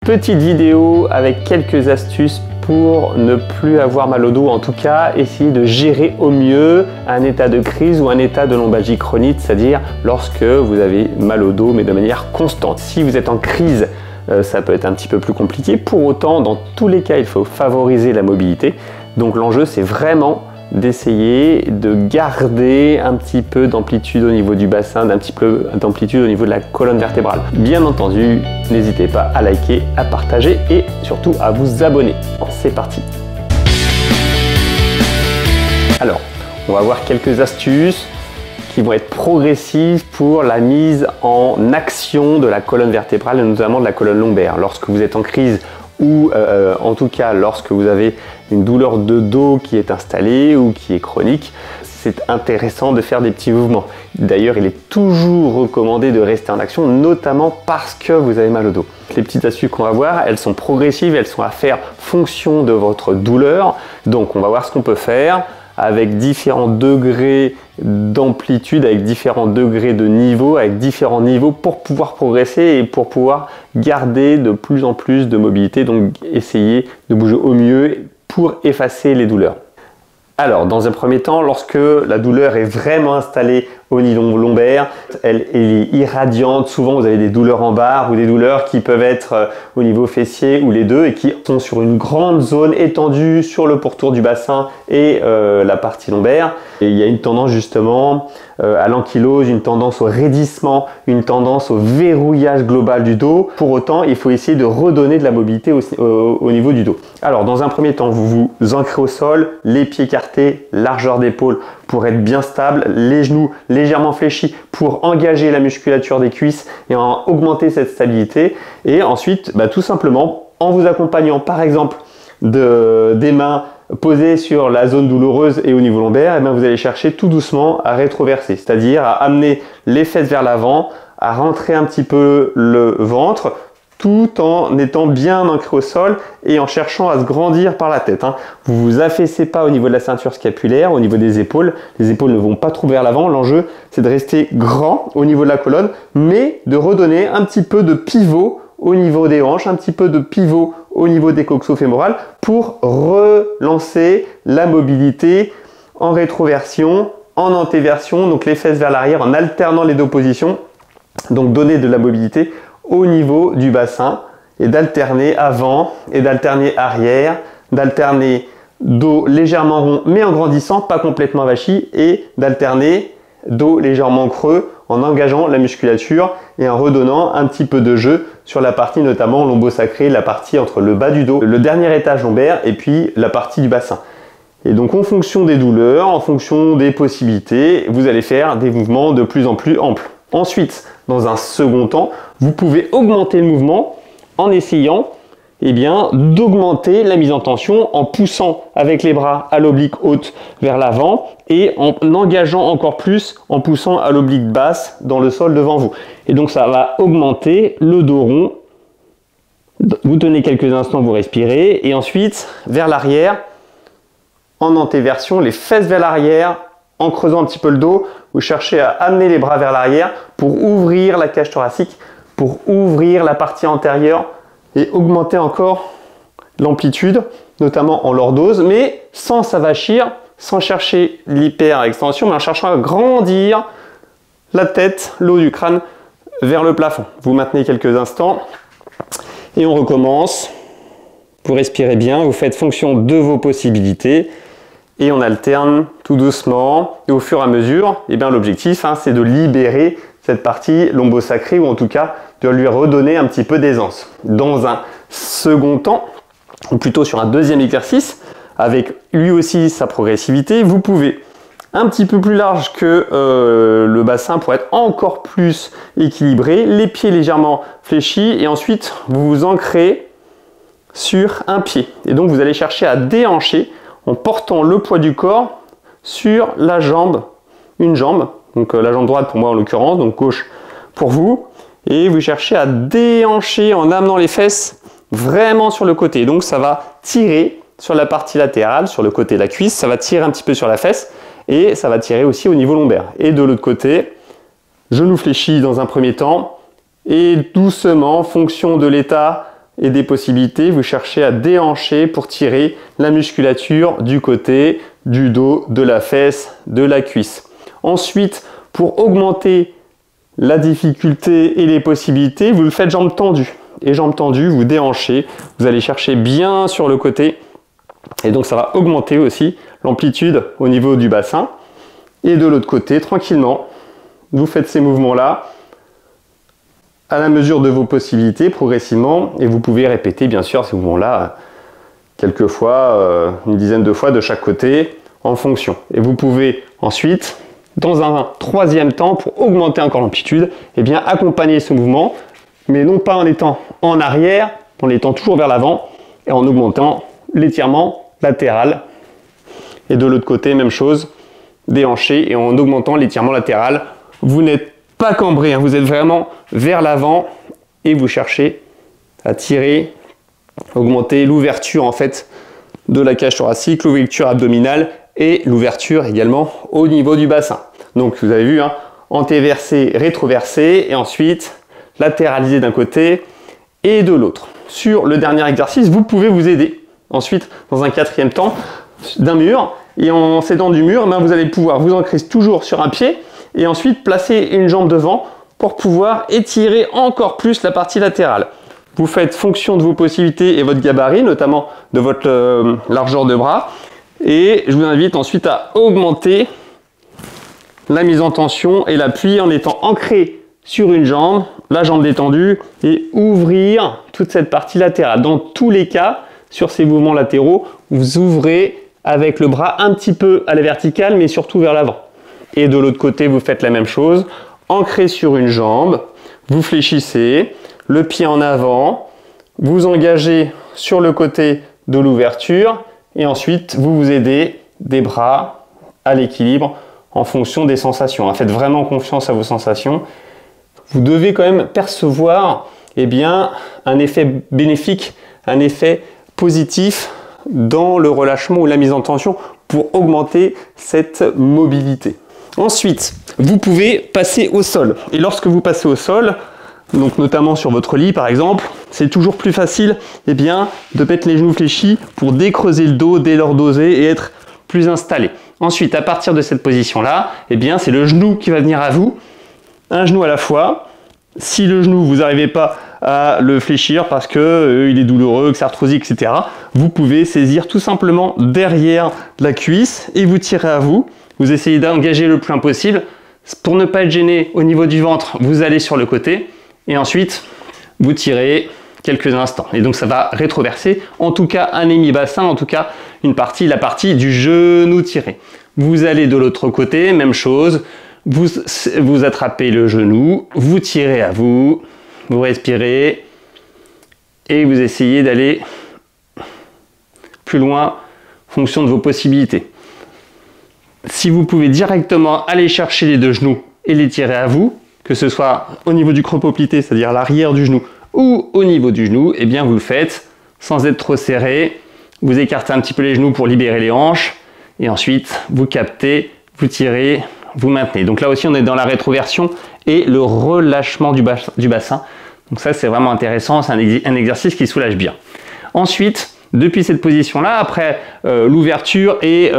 petite vidéo avec quelques astuces pour ne plus avoir mal au dos, en tout cas essayer de gérer au mieux un état de crise ou un état de lombalgie chronique, c'est-à-dire lorsque vous avez mal au dos mais de manière constante. Si vous êtes en crise, ça peut être un petit peu plus compliqué. Pour autant, dans tous les cas, il faut favoriser la mobilité. Donc l'enjeu, c'est vraiment d'essayer de garder un petit peu d'amplitude au niveau du bassin, un petit peu d'amplitude au niveau de la colonne vertébrale. Bien entendu, n'hésitez pas à liker, à partager et surtout à vous abonner. C'est parti. Alors, on va voir quelques astuces qui vont être progressives pour la mise en action de la colonne vertébrale et notamment de la colonne lombaire. Lorsque vous êtes en crise ou en tout cas lorsque vous avez une douleur de dos qui est installée ou qui est chronique, c'est intéressant de faire des petits mouvements. D'ailleurs, il est toujours recommandé de rester en action, notamment parce que vous avez mal au dos. Les petites astuces qu'on va voir, elles sont progressives, elles sont à faire fonction de votre douleur. Donc, on va voir ce qu'on peut faire avec différents degrés d'amplitude, avec différents degrés de niveau, avec différents niveaux pour pouvoir progresser et pour pouvoir garder de plus en plus de mobilité. Donc, essayez de bouger au mieux pour effacer les douleurs. Alors, dans un premier temps, lorsque la douleur est vraiment installée au niveau lombaire, elle est irradiante. Souvent, vous avez des douleurs en barre ou des douleurs qui peuvent être au niveau fessier ou les deux et qui sont sur une grande zone étendue sur le pourtour du bassin et la partie lombaire. Et il y a une tendance justement à l'ankylose, une tendance au raidissement, une tendance au verrouillage global du dos. Pour autant, il faut essayer de redonner de la mobilité au niveau du dos. Alors, dans un premier temps, vous vous ancrez au sol, les pieds écartés, largeur d'épaule pour être bien stable, les genoux légèrement fléchis pour engager la musculature des cuisses et en augmenter cette stabilité. Et ensuite, tout simplement, en vous accompagnant par exemple des mains posées sur la zone douloureuse et au niveau lombaire, vous allez chercher tout doucement à rétroverser, c'est-à-dire à amener les fesses vers l'avant, à rentrer un petit peu le ventre, tout en étant bien ancré au sol et en cherchant à se grandir par la tête. Vous ne vous affaissez pas au niveau de la ceinture scapulaire, au niveau des épaules. Les épaules ne vont pas trop vers l'avant. L'enjeu, c'est de rester grand au niveau de la colonne, mais de redonner un petit peu de pivot au niveau des hanches, un petit peu de pivot au niveau des coxo-fémorales pour relancer la mobilité en rétroversion, en antéversion, donc les fesses vers l'arrière en alternant les deux positions. Donc donner de la mobilité au niveau du bassin et d'alterner avant et d'alterner arrière, d'alterner dos légèrement rond mais en grandissant, pas complètement avachi, et d'alterner dos légèrement creux en engageant la musculature et en redonnant un petit peu de jeu sur la partie notamment lombo-sacrée, la partie entre le bas du dos, le dernier étage lombaire et puis la partie du bassin. Et donc en fonction des douleurs, en fonction des possibilités, vous allez faire des mouvements de plus en plus amples. Ensuite, dans un second temps, vous pouvez augmenter le mouvement en essayant d'augmenter la mise en tension en poussant avec les bras à l'oblique haute vers l'avant et en engageant encore plus en poussant à l'oblique basse dans le sol devant vous. Et donc ça va augmenter le dos rond. Vous tenez quelques instants, vous respirez et ensuite vers l'arrière en antéversion, les fesses vers l'arrière en creusant un petit peu le dos. Vous cherchez à amener les bras vers l'arrière pour ouvrir la cage thoracique, pour ouvrir la partie antérieure et augmenter encore l'amplitude, notamment en lordose, mais sans s'avachir, sans chercher l'hyper-extension, mais en cherchant à grandir la tête, le haut du crâne vers le plafond. Vous maintenez quelques instants et on recommence. Vous respirez bien, vous faites fonction de vos possibilités. Et on alterne tout doucement et au fur et à mesure, l'objectif c'est de libérer cette partie lombo-sacrée ou en tout cas de lui redonner un petit peu d'aisance. Dans un second temps, ou plutôt sur un deuxième exercice, avec lui aussi sa progressivité, vous pouvez un petit peu plus large que le bassin pour être encore plus équilibré, les pieds légèrement fléchis et ensuite vous vous ancrez sur un pied. Et donc vous allez chercher à déhancher en portant le poids du corps sur la jambe, une jambe, donc la jambe droite pour moi en l'occurrence, donc gauche pour vous, et vous cherchez à déhancher en amenant les fesses vraiment sur le côté. Donc ça va tirer sur la partie latérale, sur le côté de la cuisse, ça va tirer un petit peu sur la fesse et ça va tirer aussi au niveau lombaire. Et de l'autre côté, genou fléchi dans un premier temps et doucement, en fonction de l'état et des possibilités, vous cherchez à déhancher pour tirer la musculature du côté, du dos, de la fesse, de la cuisse. Ensuite, pour augmenter la difficulté et les possibilités, vous le faites jambes tendues. Et jambes tendues, vous déhanchez, vous allez chercher bien sur le côté. Et donc ça va augmenter aussi l'amplitude au niveau du bassin. Et de l'autre côté, tranquillement, vous faites ces mouvements-là à la mesure de vos possibilités, progressivement. Et vous pouvez répéter bien sûr ces mouvements-là quelques fois, une dizaine de fois de chaque côté en fonction. Et vous pouvez ensuite, dans un troisième temps, pour augmenter encore l'amplitude, eh bien accompagner ce mouvement, mais non pas en étant en arrière, en étant toujours vers l'avant et en augmentant l'étirement latéral. Et de l'autre côté, même chose, déhanché et en augmentant l'étirement latéral. Vous n'êtes pas cambré, hein, vous êtes vraiment vers l'avant et vous cherchez à tirer, augmenter l'ouverture en fait de la cage thoracique, l'ouverture abdominale et l'ouverture également au niveau du bassin. Donc vous avez vu, hein, antéversé, rétroversé et ensuite latéralisé d'un côté et de l'autre. Sur le dernier exercice, vous pouvez vous aider ensuite dans un quatrième temps d'un mur et en s'aidant du mur, vous allez pouvoir vous ancrer toujours sur un pied et ensuite placer une jambe devant pour pouvoir étirer encore plus la partie latérale. Vous faites fonction de vos possibilités et votre gabarit, notamment de votre largeur de bras. Et je vous invite ensuite à augmenter la mise en tension et l'appui en étant ancré sur une jambe, la jambe détendue, et ouvrir toute cette partie latérale. Dans tous les cas, sur ces mouvements latéraux, vous ouvrez avec le bras un petit peu à la verticale, mais surtout vers l'avant. Et de l'autre côté, vous faites la même chose, ancré sur une jambe, vous fléchissez, le pied en avant, vous engagez sur le côté de l'ouverture et ensuite vous vous aidez des bras à l'équilibre en fonction des sensations. Faites vraiment confiance à vos sensations. Vous devez quand même percevoir un effet bénéfique, un effet positif dans le relâchement ou la mise en tension pour augmenter cette mobilité. Ensuite, vous pouvez passer au sol. Et lorsque vous passez au sol, donc notamment sur votre lit par exemple, c'est toujours plus facile de mettre les genoux fléchis pour décreuser le dos, délordoser et être plus installé. Ensuite, à partir de cette position-là, c'est le genou qui va venir à vous, un genou à la fois. Si le genou, vous n'arrivez pas à le fléchir parce que il est douloureux, que c'est arthrosique, etc., vous pouvez saisir tout simplement derrière la cuisse et vous tirez à vous. Vous essayez d'engager le plus loin possible. Pour ne pas être gêné au niveau du ventre, vous allez sur le côté et ensuite vous tirez quelques instants. Et donc ça va rétroverser, en tout cas un hémi-bassin, en tout cas la partie du genou tiré. Vous allez de l'autre côté, même chose. Vous attrapez le genou, vous tirez à vous, vous respirez et vous essayez d'aller plus loin en fonction de vos possibilités. Si vous pouvez directement aller chercher les deux genoux et les tirer à vous, que ce soit au niveau du creux poplité, c'est-à-dire l'arrière du genou, ou au niveau du genou, vous le faites sans être trop serré. Vous écartez un petit peu les genoux pour libérer les hanches et ensuite vous captez, vous tirez, vous maintenez. Donc là aussi on est dans la rétroversion et le relâchement du bassin. Donc ça c'est vraiment intéressant, c'est un exercice qui soulage bien. Ensuite, depuis cette position-là, après l'ouverture et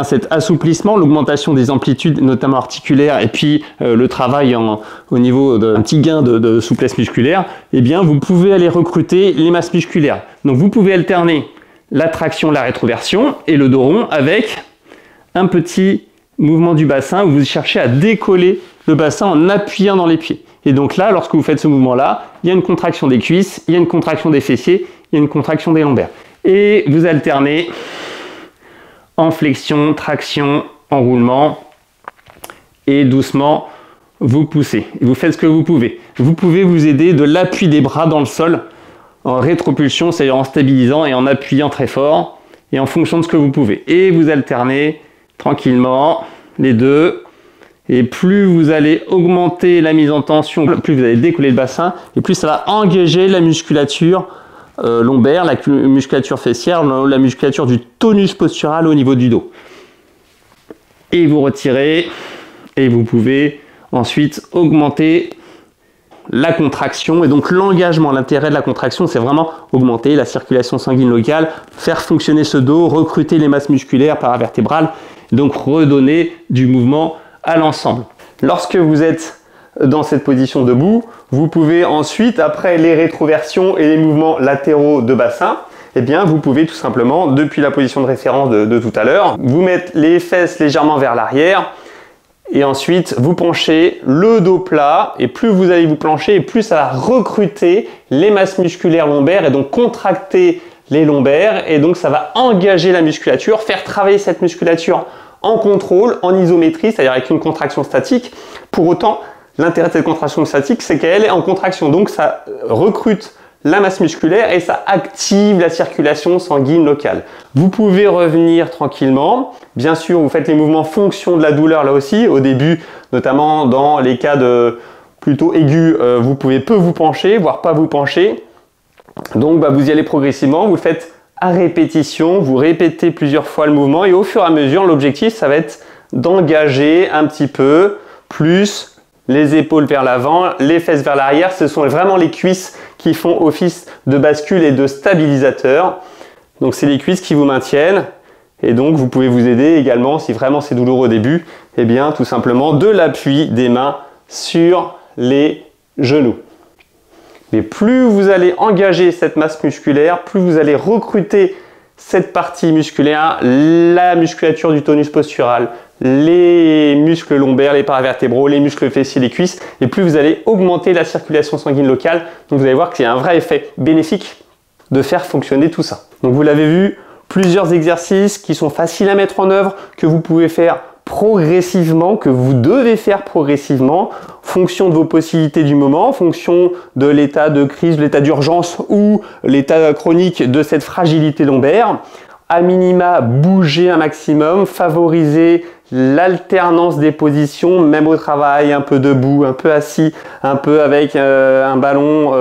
cet assouplissement, l'augmentation des amplitudes, notamment articulaires, et puis le travail au niveau d'un petit gain de souplesse musculaire, vous pouvez aller recruter les masses musculaires. Donc vous pouvez alterner la traction, la rétroversion et le dos rond avec un petit mouvement du bassin où vous cherchez à décoller le bassin en appuyant dans les pieds. Et donc là, lorsque vous faites ce mouvement-là, il y a une contraction des cuisses, il y a une contraction des fessiers, il y a une contraction des lombaires. Et vous alternez en flexion, traction, enroulement et doucement vous poussez. Vous faites ce que vous pouvez. Vous pouvez vous aider de l'appui des bras dans le sol en rétropulsion, c'est-à-dire en stabilisant et en appuyant très fort et en fonction de ce que vous pouvez. Et vous alternez tranquillement les deux. Et plus vous allez augmenter la mise en tension, plus vous allez décoller le bassin et plus ça va engager la musculature lombaire, la musculature fessière, la musculature du tonus postural au niveau du dos. Et vous retirez et vous pouvez ensuite augmenter la contraction. Et donc l'engagement, l'intérêt de la contraction, c'est vraiment augmenter la circulation sanguine locale, faire fonctionner ce dos, recruter les masses musculaires paravertébrales, donc redonner du mouvement à l'ensemble. Lorsque vous êtes dans cette position debout, vous pouvez ensuite, après les rétroversions et les mouvements latéraux de bassin, eh bien, vous pouvez tout simplement, depuis la position de référence de tout à l'heure, vous mettre les fesses légèrement vers l'arrière et ensuite vous penchez le dos plat, et plus vous allez vous pencher et plus ça va recruter les masses musculaires lombaires et donc contracter les lombaires, et donc ça va engager la musculature, faire travailler cette musculature en contrôle, en isométrie, c'est-à-dire avec une contraction statique. Pour autant, l'intérêt de cette contraction statique, c'est qu'elle est en contraction, donc ça recrute la masse musculaire et ça active la circulation sanguine locale. Vous pouvez revenir tranquillement. Bien sûr, vous faites les mouvements fonction de la douleur là aussi. Au début, notamment dans les cas de plutôt aigus, vous pouvez peu vous pencher, voire pas vous pencher. Donc vous y allez progressivement, vous le faites à répétition, vous répétez plusieurs fois le mouvement et au fur et à mesure, l'objectif, ça va être d'engager un petit peu plus les épaules vers l'avant, les fesses vers l'arrière. Ce sont vraiment les cuisses qui font office de bascule et de stabilisateur. Donc c'est les cuisses qui vous maintiennent, et donc vous pouvez vous aider également, si vraiment c'est douloureux au début, et bien tout simplement de l'appui des mains sur les genoux. Mais plus vous allez engager cette masse musculaire, plus vous allez recruter cette partie musculaire, la musculature du tonus postural, les muscles lombaires, les paravertébraux, les muscles fessiers, les cuisses, et plus vous allez augmenter la circulation sanguine locale. Donc vous allez voir qu'il y a un vrai effet bénéfique de faire fonctionner tout ça. Donc vous l'avez vu, plusieurs exercices qui sont faciles à mettre en œuvre, que vous pouvez faire progressivement, que vous devez faire progressivement, en fonction de vos possibilités du moment, en fonction de l'état de crise, l'état d'urgence ou l'état chronique de cette fragilité lombaire. À minima, bougez un maximum, favorisez l'alternance des positions, même au travail, un peu debout, un peu assis, un peu avec un ballon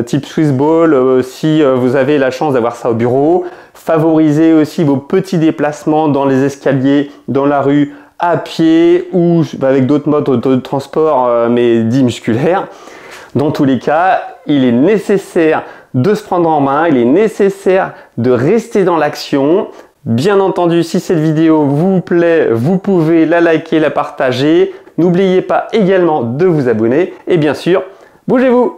type Swiss ball, si vous avez la chance d'avoir ça au bureau. Favorisez aussi vos petits déplacements dans les escaliers, dans la rue, à pied ou avec d'autres modes de transport, mais dits musculaires. Dans tous les cas, il est nécessaire de se prendre en main, il est nécessaire de rester dans l'action. Bien entendu, si cette vidéo vous plaît, vous pouvez la liker, la partager. N'oubliez pas également de vous abonner et bien sûr, bougez-vous!